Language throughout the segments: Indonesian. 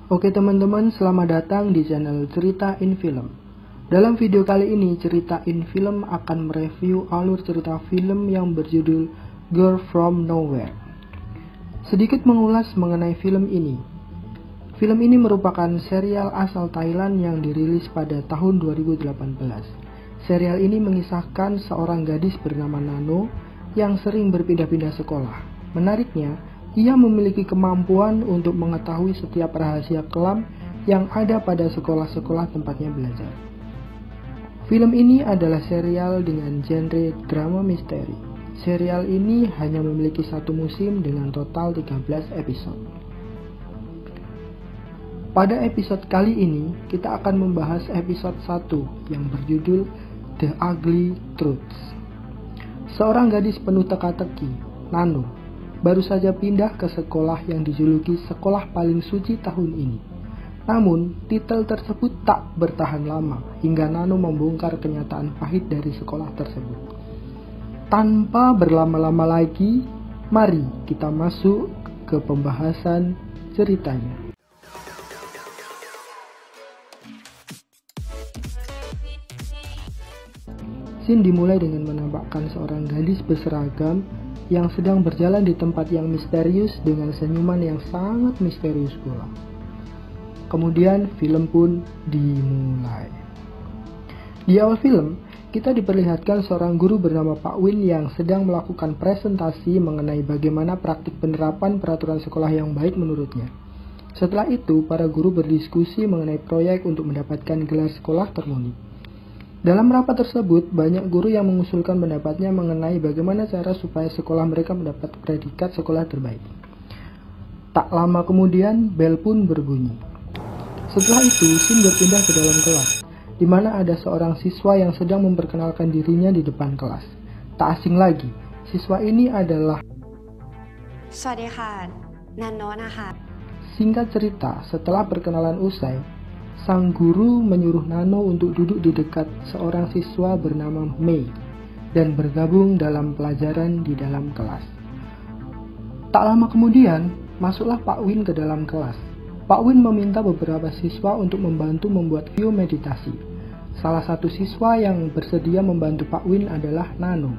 Oke teman-teman, selamat datang di channel Cerita in Film. Dalam video kali ini, Cerita in Film akan mereview alur cerita film yang berjudul Girl from Nowhere. Sedikit mengulas mengenai film ini. Film ini merupakan serial asal Thailand yang dirilis pada tahun 2018. Serial ini mengisahkan seorang gadis bernama Nano yang sering berpindah-pindah sekolah. Menariknya, ia memiliki kemampuan untuk mengetahui setiap rahasia kelam yang ada pada sekolah-sekolah tempatnya belajar. Film ini adalah serial dengan genre drama misteri. Serial ini hanya memiliki satu musim dengan total 13 episode. Pada episode kali ini, kita akan membahas episode 1 yang berjudul The Ugly Truths. Seorang gadis penuh teka-teki, Nano, baru saja pindah ke sekolah yang dijuluki sekolah paling suci tahun ini. Namun, titel tersebut tak bertahan lama hingga Nano membongkar kenyataan pahit dari sekolah tersebut. Tanpa berlama-lama lagi, mari kita masuk ke pembahasan ceritanya. Scene dimulai dengan menampakkan seorang gadis berseragam yang sedang berjalan di tempat yang misterius dengan senyuman yang sangat misterius pula. Kemudian film pun dimulai. Di awal film, kita diperlihatkan seorang guru bernama Pak Win yang sedang melakukan presentasi mengenai bagaimana praktik penerapan peraturan sekolah yang baik menurutnya. Setelah itu, para guru berdiskusi mengenai proyek untuk mendapatkan gelar sekolah termuji. Dalam rapat tersebut, banyak guru yang mengusulkan pendapatnya mengenai bagaimana cara supaya sekolah mereka mendapat predikat sekolah terbaik. Tak lama kemudian, bel pun berbunyi. Setelah itu, scene berpindah ke dalam kelas, di mana ada seorang siswa yang sedang memperkenalkan dirinya di depan kelas. Tak asing lagi, siswa ini adalah Nanoนะคะ. Singkat cerita, setelah perkenalan usai, sang guru menyuruh Nano untuk duduk di dekat seorang siswa bernama Mei dan bergabung dalam pelajaran di dalam kelas. Tak lama kemudian, masuklah Pak Win ke dalam kelas. Pak Win meminta beberapa siswa untuk membantu membuat video meditasi. Salah satu siswa yang bersedia membantu Pak Win adalah Nano.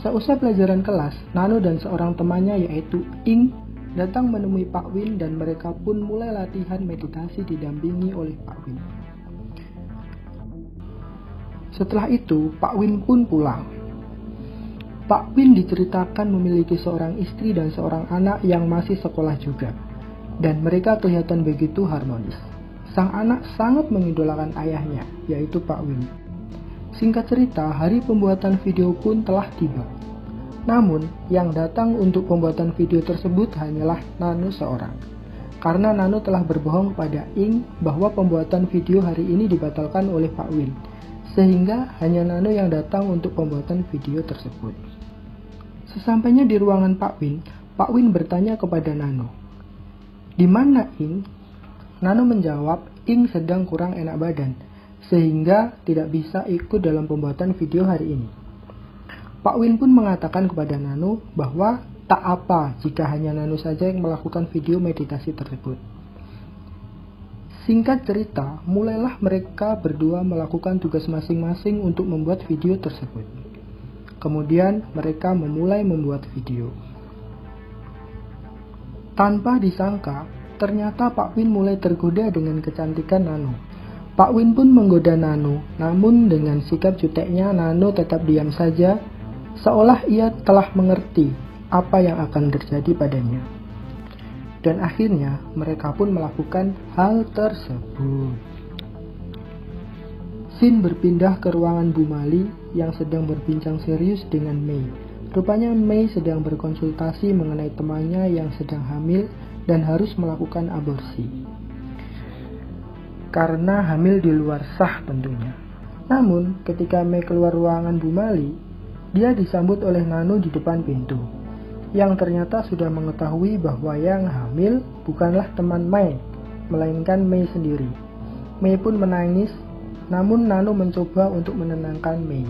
Seusai pelajaran kelas, Nano dan seorang temannya yaitu Ing datang menemui Pak Win dan mereka pun mulai latihan meditasi didampingi oleh Pak Win. Setelah itu, Pak Win pun pulang. Pak Win diceritakan memiliki seorang istri dan seorang anak yang masih sekolah juga, dan mereka kelihatan begitu harmonis. Sang anak sangat mengidolakan ayahnya, yaitu Pak Win. Singkat cerita, hari pembuatan video pun telah tiba. Namun, yang datang untuk pembuatan video tersebut hanyalah Nano seorang. Karena Nano telah berbohong kepada Ing bahwa pembuatan video hari ini dibatalkan oleh Pak Win, sehingga hanya Nano yang datang untuk pembuatan video tersebut. Sesampainya di ruangan Pak Win bertanya kepada Nano, "Di mana Ing?" Nano menjawab, Ing sedang kurang enak badan, sehingga tidak bisa ikut dalam pembuatan video hari ini. Pak Win pun mengatakan kepada Nano bahwa tak apa jika hanya Nano saja yang melakukan video meditasi tersebut. Singkat cerita, mulailah mereka berdua melakukan tugas masing-masing untuk membuat video tersebut. Kemudian mereka memulai membuat video. Tanpa disangka, ternyata Pak Win mulai tergoda dengan kecantikan Nano. Pak Win pun menggoda Nano, namun dengan sikap juteknya Nano tetap diam saja, seolah ia telah mengerti apa yang akan terjadi padanya. Dan akhirnya mereka pun melakukan hal tersebut. Scene berpindah ke ruangan Bu Mali yang sedang berbincang serius dengan Mei. Rupanya Mei sedang berkonsultasi mengenai temannya yang sedang hamil dan harus melakukan aborsi. Karena hamil di luar sah tentunya. Namun ketika Mei keluar ruangan Bu Mali, dia disambut oleh Nano di depan pintu, yang ternyata sudah mengetahui bahwa yang hamil bukanlah teman Mei, melainkan Mei sendiri. Mei pun menangis, namun Nano mencoba untuk menenangkan Mei.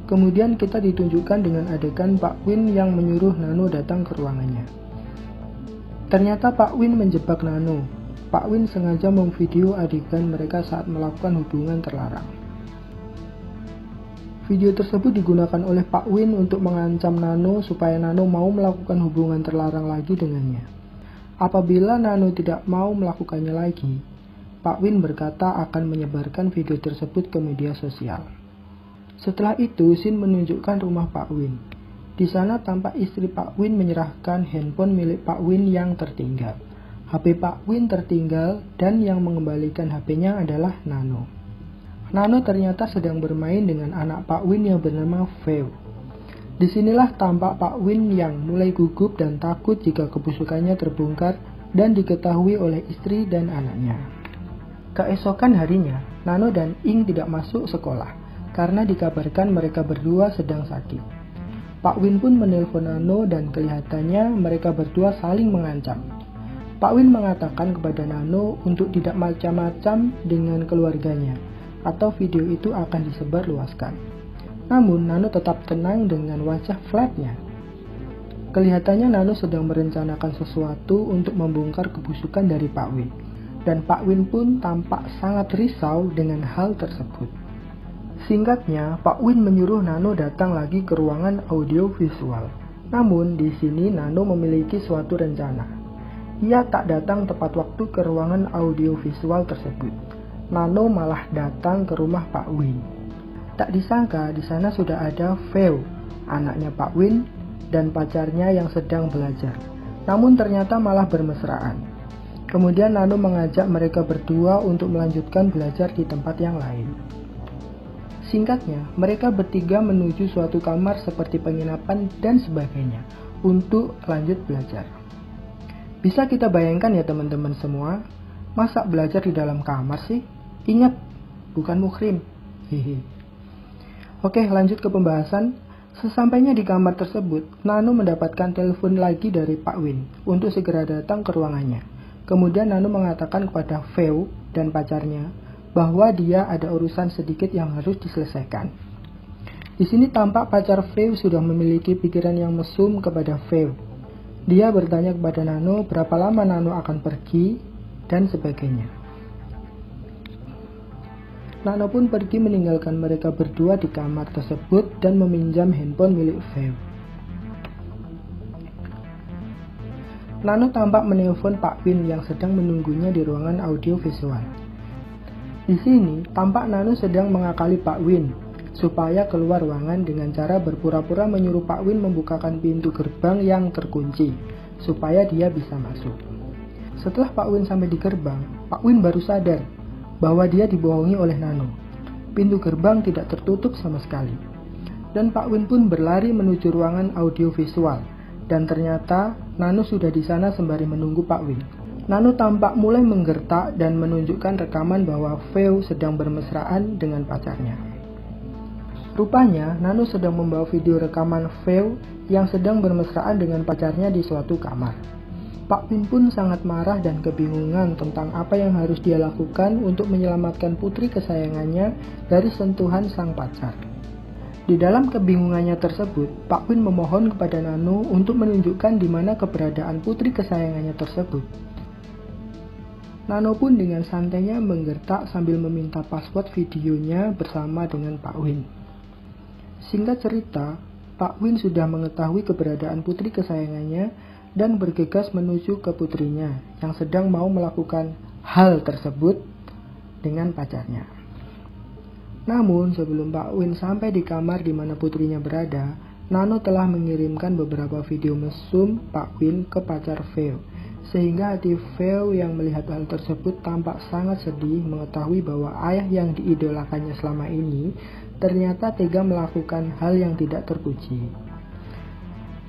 Kemudian kita ditunjukkan dengan adegan Pak Win yang menyuruh Nano datang ke ruangannya. Ternyata Pak Win menjebak Nano. Pak Win sengaja memvideo adegan mereka saat melakukan hubungan terlarang. Video tersebut digunakan oleh Pak Win untuk mengancam Nano supaya Nano mau melakukan hubungan terlarang lagi dengannya. Apabila Nano tidak mau melakukannya lagi, Pak Win berkata akan menyebarkan video tersebut ke media sosial. Setelah itu, Sin menunjukkan rumah Pak Win. Di sana tampak istri Pak Win menyerahkan handphone milik Pak Win yang tertinggal. HP Pak Win tertinggal dan yang mengembalikan HP-nya adalah Nano. Nano ternyata sedang bermain dengan anak Pak Win yang bernama Feo. Disinilah tampak Pak Win yang mulai gugup dan takut jika kebusukannya terbongkar dan diketahui oleh istri dan anaknya. Keesokan harinya, Nano dan Ing tidak masuk sekolah karena dikabarkan mereka berdua sedang sakit. Pak Win pun menelpon Nano dan kelihatannya mereka berdua saling mengancam. Pak Win mengatakan kepada Nano untuk tidak macam-macam dengan keluarganya atau video itu akan disebarluaskan. Namun Nano tetap tenang dengan wajah flatnya. Kelihatannya Nano sedang merencanakan sesuatu untuk membongkar kebusukan dari Pak Win. Dan Pak Win pun tampak sangat risau dengan hal tersebut. Singkatnya, Pak Win menyuruh Nano datang lagi ke ruangan audio visual. Namun, di sini Nano memiliki suatu rencana. Ia tak datang tepat waktu ke ruangan audio visual tersebut. Nano malah datang ke rumah Pak Win. Tak disangka di sana sudah ada Feo, anaknya Pak Win, dan pacarnya yang sedang belajar. Namun ternyata malah bermesraan. Kemudian Nano mengajak mereka berdua untuk melanjutkan belajar di tempat yang lain. Singkatnya, mereka bertiga menuju suatu kamar seperti penginapan dan sebagainya untuk lanjut belajar. Bisa kita bayangkan ya teman-teman semua, masa belajar di dalam kamar sih? Ingat, bukan muhrim. Hehe. Oke, lanjut ke pembahasan. Sesampainya di kamar tersebut, Nano mendapatkan telepon lagi dari Pak Win untuk segera datang ke ruangannya. Kemudian Nano mengatakan kepada Feo dan pacarnya bahwa dia ada urusan sedikit yang harus diselesaikan. Di sini tampak pacar Feo sudah memiliki pikiran yang mesum kepada Feo. Dia bertanya kepada Nano berapa lama Nano akan pergi dan sebagainya. Nano pun pergi meninggalkan mereka berdua di kamar tersebut dan meminjam handphone milik Feo. Nano tampak menelpon Pak Win yang sedang menunggunya di ruangan audio visual. Di sini, tampak Nano sedang mengakali Pak Win supaya keluar ruangan dengan cara berpura-pura menyuruh Pak Win membukakan pintu gerbang yang terkunci supaya dia bisa masuk. Setelah Pak Win sampai di gerbang, Pak Win baru sadar bahwa dia dibohongi oleh Nano. Pintu gerbang tidak tertutup sama sekali. Dan Pak Win pun berlari menuju ruangan audio visual. Dan ternyata Nano sudah di sana sembari menunggu Pak Win. Nano tampak mulai menggertak dan menunjukkan rekaman bahwa Feo sedang bermesraan dengan pacarnya. Rupanya, Nano sedang membawa video rekaman Feo yang sedang bermesraan dengan pacarnya di suatu kamar. Pak Win pun sangat marah dan kebingungan tentang apa yang harus dia lakukan untuk menyelamatkan putri kesayangannya dari sentuhan sang pacar. Di dalam kebingungannya tersebut, Pak Win memohon kepada Nano untuk menunjukkan di mana keberadaan putri kesayangannya tersebut. Nano pun dengan santainya menggertak sambil meminta password videonya bersama dengan Pak Win. Singkat cerita, Pak Win sudah mengetahui keberadaan putri kesayangannya dan bergegas menuju ke putrinya yang sedang mau melakukan hal tersebut dengan pacarnya. Namun sebelum Pak Win sampai di kamar di mana putrinya berada, Nano telah mengirimkan beberapa video mesum Pak Win ke pacar Feo. Sehingga hati Feo yang melihat hal tersebut tampak sangat sedih mengetahui bahwa ayah yang diidolakannya selama ini ternyata tega melakukan hal yang tidak terpuji.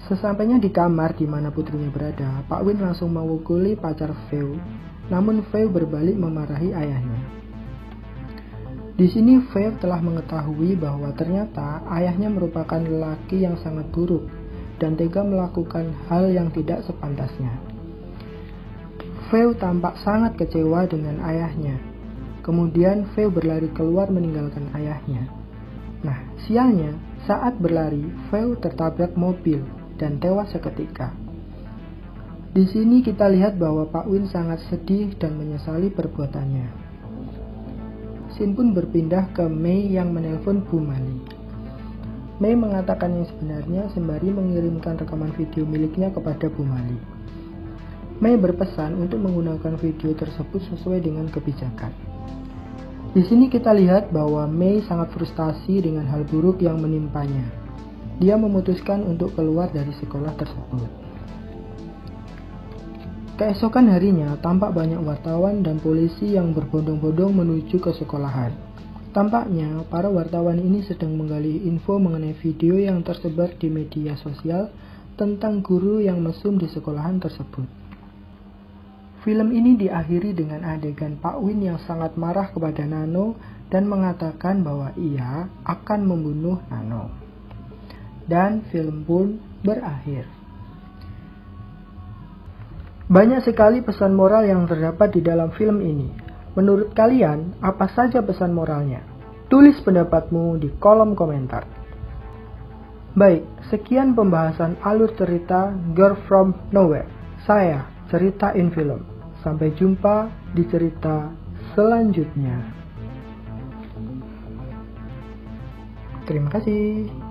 Sesampainya di kamar di mana putrinya berada, Pak Win langsung memukuli pacar Feo, namun Feo berbalik memarahi ayahnya. Di sini Feo telah mengetahui bahwa ternyata ayahnya merupakan lelaki yang sangat buruk dan tega melakukan hal yang tidak sepantasnya. Feo tampak sangat kecewa dengan ayahnya. Kemudian Feo berlari keluar meninggalkan ayahnya. Nah, sialnya, saat berlari, Feo tertabrak mobil dan tewas seketika. Di sini kita lihat bahwa Pak Win sangat sedih dan menyesali perbuatannya. Scene pun berpindah ke Mei yang menelpon Bu Mali. Mei mengatakan yang sebenarnya sembari mengirimkan rekaman video miliknya kepada Bu Mali. Mei berpesan untuk menggunakan video tersebut sesuai dengan kebijakan. Di sini kita lihat bahwa Mei sangat frustasi dengan hal buruk yang menimpanya. Dia memutuskan untuk keluar dari sekolah tersebut. Keesokan harinya, tampak banyak wartawan dan polisi yang berbondong-bondong menuju ke sekolahan. Tampaknya, para wartawan ini sedang menggali info mengenai video yang tersebar di media sosial tentang guru yang mesum di sekolahan tersebut. Film ini diakhiri dengan adegan Pak Win yang sangat marah kepada Nano dan mengatakan bahwa ia akan membunuh Nano. Dan film pun berakhir. Banyak sekali pesan moral yang terdapat di dalam film ini. Menurut kalian, apa saja pesan moralnya? Tulis pendapatmu di kolom komentar. Baik, sekian pembahasan alur cerita Girl From Nowhere. Saya, Cerita in Film. Sampai jumpa di cerita selanjutnya. Terima kasih.